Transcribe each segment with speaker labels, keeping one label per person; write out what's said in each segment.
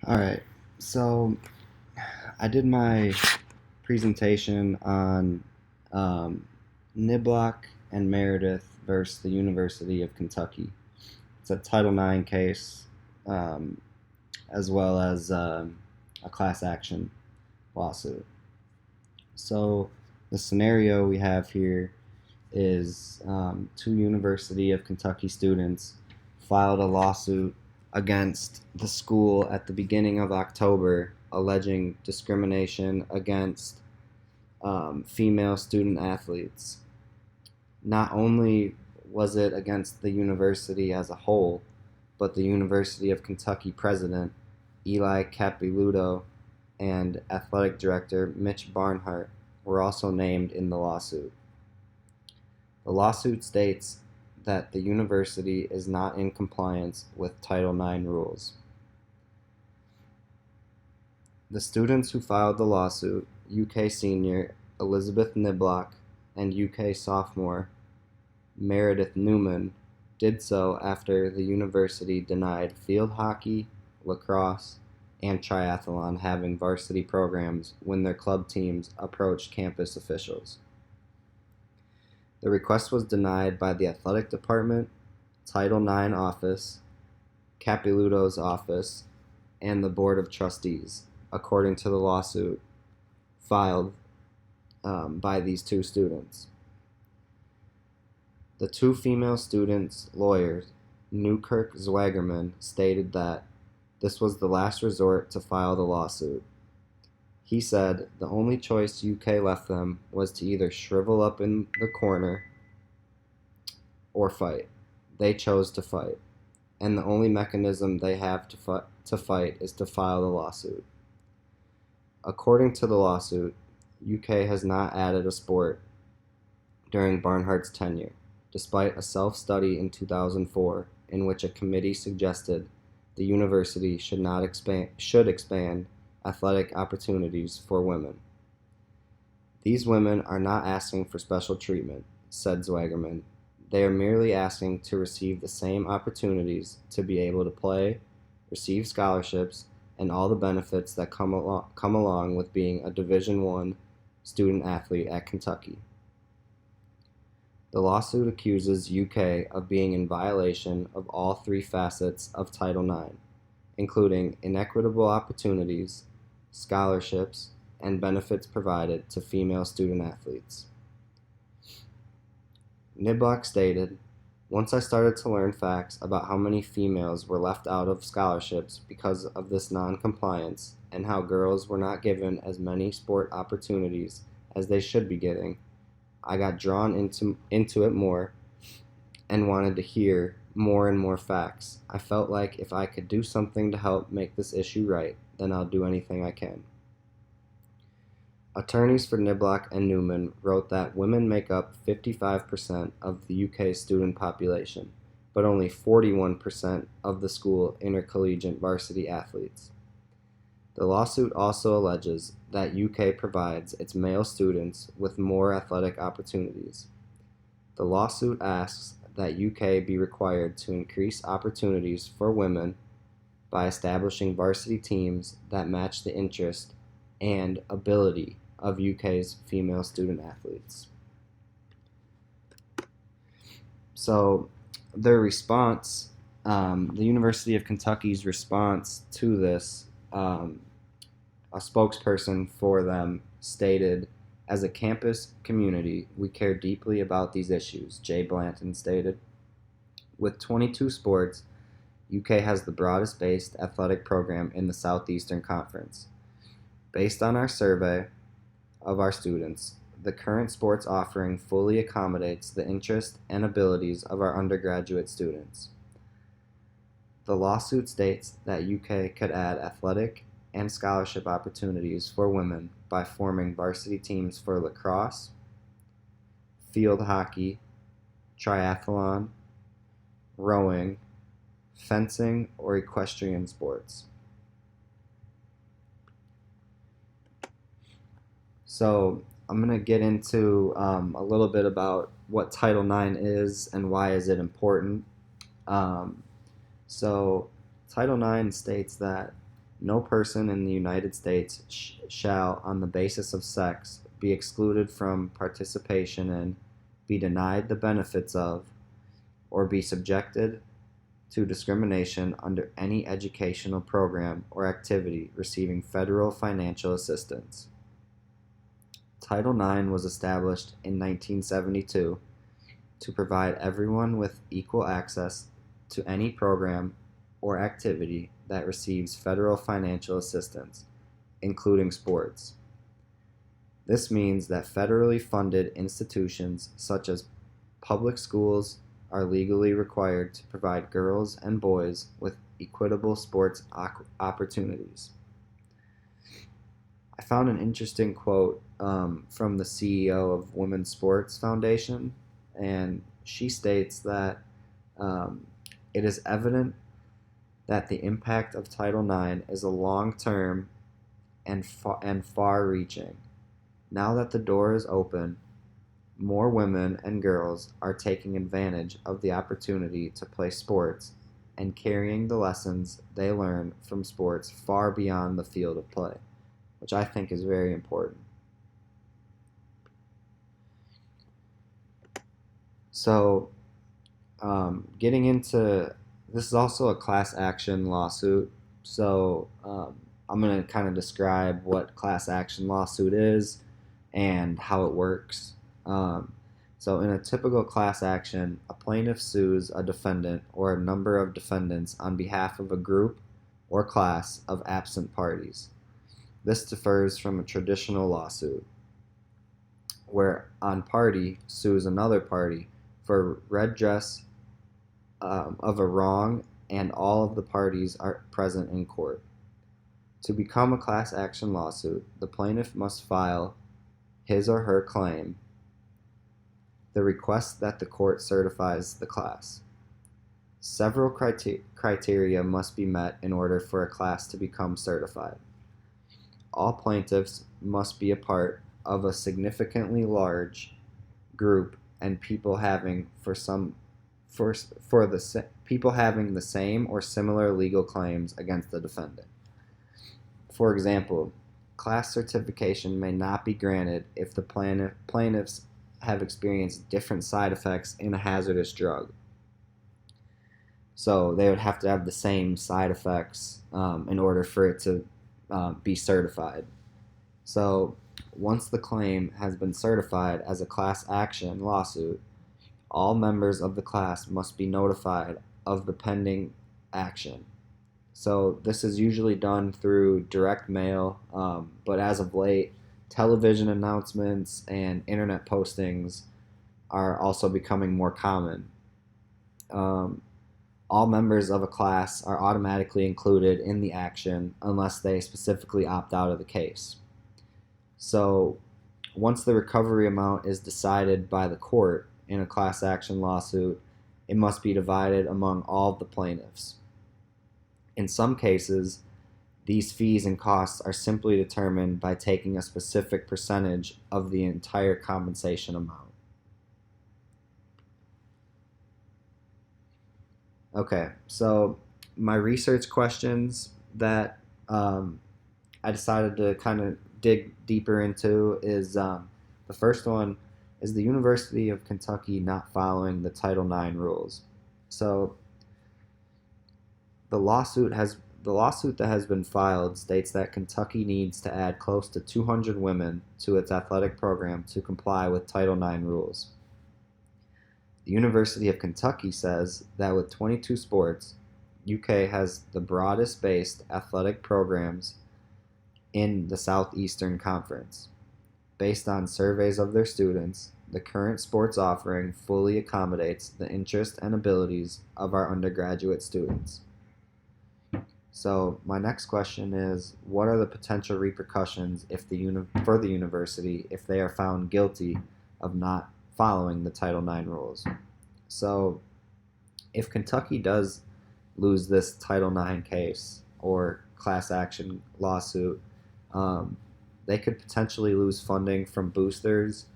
Speaker 1: All right. So I did my presentation on um, Niblock and Meredith versus the University of Kentucky. It's a Title IX case, um, as well as a class action lawsuit. So the scenario we have here is two University of Kentucky students filed a lawsuit against the school at the beginning of October, alleging discrimination against female student athletes. Not only was it against the university as a whole, but the University of Kentucky president, Eli Capilouto, and athletic director Mitch Barnhart were also named in the lawsuit. The lawsuit states that the university is not in compliance with Title IX rules. The students who filed the lawsuit, UK senior Elizabeth Niblock and UK sophomore Meredith Newman, did so after the university denied field hockey, lacrosse, and triathlon having varsity programs when their club teams approached campus officials. The request was denied by the athletic department, Title IX office, Capilouto's office, and the board of trustees, according to the lawsuit filed by these two students. The two female students' lawyers, Newkirk Zwagerman, stated that this was the last resort to file the lawsuit. He said the only choice UK left them was to either shrivel up in the corner or fight. They chose to fight, and the only mechanism they have to fight is to file the lawsuit. According to the lawsuit, UK has not added a sport during Barnhart's tenure, despite a self-study in 2004 in which a committee suggested the university should expand athletic opportunities for women. These women are not asking for special treatment, said Zwagerman. They are merely asking to receive the same opportunities to be able to play, receive scholarships, and all the benefits that come along with being a Division I student athlete at Kentucky. The lawsuit accuses UK of being in violation of all three facets of Title IX, including inequitable opportunities, scholarships, and benefits provided to female student athletes. Niblock stated, "Once I started to learn facts about how many females were left out of scholarships because of this non-compliance and how girls were not given as many sport opportunities as they should be getting, I got drawn into it more and wanted to hear more and more facts. I felt like if I could do something to help make this issue right, then I'll do anything I can." Attorneys for Niblock and Newman wrote that women make up 55% of the UK's student population, but only 41% of the school intercollegiate varsity athletes. The lawsuit also alleges that UK provides its male students with more athletic opportunities. The lawsuit asks that UK be required to increase opportunities for women by establishing varsity teams that match the interest and ability of UK's female student athletes. So, their response, the University of Kentucky's response to this, a spokesperson for them stated, "As a campus community, we care deeply about these issues," Jay Blanton stated. With 22 sports, UK has the broadest based athletic program in the Southeastern Conference. Based on our survey of our students, the current sports offering fully accommodates the interest and abilities of our undergraduate students. The lawsuit states that UK could add athletic and scholarship opportunities for women by forming varsity teams for lacrosse, field hockey, triathlon, rowing, fencing, or equestrian sports. So I'm going to get into a little bit about what Title IX is and why is it important. Um, so Title IX states that No person in the United States shall, on the basis of sex, be excluded from participation in, be denied the benefits of, or be subjected to discrimination under any educational program or activity receiving federal financial assistance. Title IX was established in 1972 to provide everyone with equal access to any program or activity that receives federal financial assistance, including sports. This means that federally funded institutions such as public schools are legally required to provide girls and boys with equitable sports opportunities. I found an interesting quote from the CEO of Women's Sports Foundation, and she states that it is evident that the impact of Title IX is a long-term and far-reaching. Now that the door is open, more women and girls are taking advantage of the opportunity to play sports and carrying the lessons they learn from sports far beyond the field of play, which I think is very important. So, getting into this is also a class action lawsuit. So, I'm going to kind of describe what class action lawsuit is and how it works. So, in a typical class action, a plaintiff sues a defendant or a number of defendants on behalf of a group or class of absent parties. This differs from a traditional lawsuit, where one party sues another party for redress of a wrong, and all of the parties are present in court. To become a class action lawsuit, the plaintiff must file his or her claim, the request that the court certifies the class. Several criteria must be met in order for a class to become certified. All plaintiffs must be a part of a significantly large group and people having people having the same or similar legal claims against the defendant. For example, class certification may not be granted if the plaintiffs have experienced different side effects in a hazardous drug. So they would have to have the same side effects in order for it to be certified. So once the claim has been certified as a class action lawsuit, all members of the class must be notified of the pending action. So this is usually done through direct mail, but as of late, television announcements and internet postings are also becoming more common. All members of a class are automatically included in the action unless they specifically opt out of the case. So once the recovery amount is decided by the court in a class action lawsuit, it must be divided among all of the plaintiffs. In some cases, these fees and costs are simply determined by taking a specific percentage of the entire compensation amount. Okay, so my research questions that I decided to kind of dig deeper into is the first one is the University of Kentucky not following the Title IX rules. So the lawsuit that has been filed states that Kentucky needs to add close to 200 women to its athletic program to comply with Title IX rules. The University of Kentucky says that with 22 sports, UK has the broadest based athletic programs in the Southeastern Conference. Based on surveys of their students, the current sports offering fully accommodates the interest and abilities of our undergraduate students. So my next question is, what are the potential repercussions for the university if they are found guilty of not following the Title IX rules? So if Kentucky does lose this Title IX case or class action lawsuit, they could potentially lose funding from boosters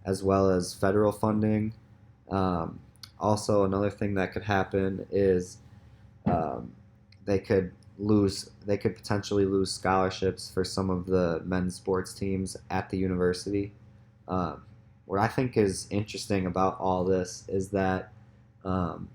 Speaker 1: as well as federal funding. Also, another thing that could happen is they could they could potentially lose scholarships for some of the men's sports teams at the university. Um, what I think is interesting about all this is that um,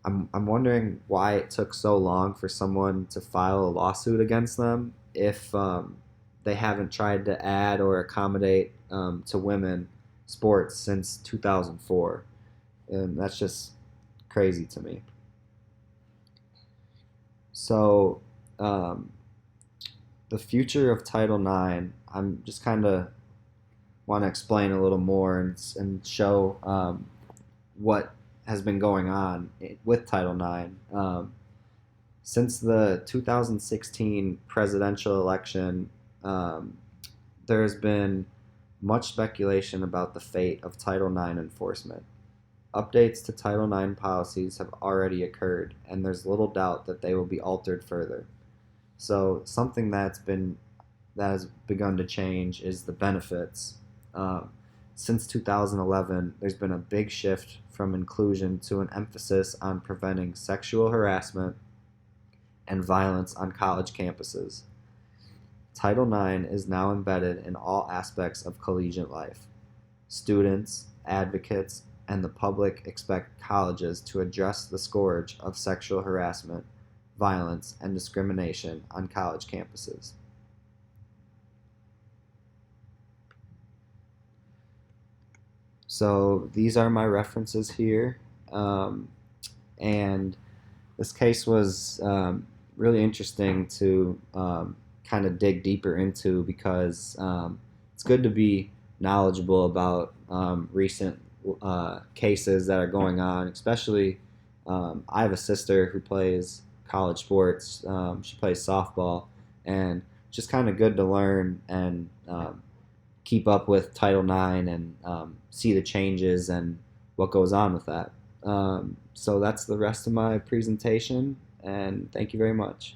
Speaker 1: I'm wondering why it took so long for someone to file a lawsuit against them if they haven't tried to add or accommodate to women sports since 2004. And that's just crazy to me. So, um, the future of Title IX, I'm just kind of want to explain a little more and show what has been going on with Title IX. Since the 2016 presidential election, um, there's been much speculation about the fate of Title IX enforcement. Updates to Title IX policies have already occurred, and there's little doubt that they will be altered further. So something that has begun to change is the benefits. Um, since 2011, there's been a big shift from inclusion to an emphasis on preventing sexual harassment and violence on college campuses. Title IX is now embedded in all aspects of collegiate life. Students, advocates, and the public expect colleges to address the scourge of sexual harassment, violence, and discrimination on college campuses. So these are my references here. Um, and this case was really interesting to kind of dig deeper into because it's good to be knowledgeable about recent cases that are going on. Especially, I have a sister who plays college sports. She plays softball, and just kind of good to learn and keep up with Title IX and see the changes and what goes on with that. So that's the rest of my presentation, and thank you very much.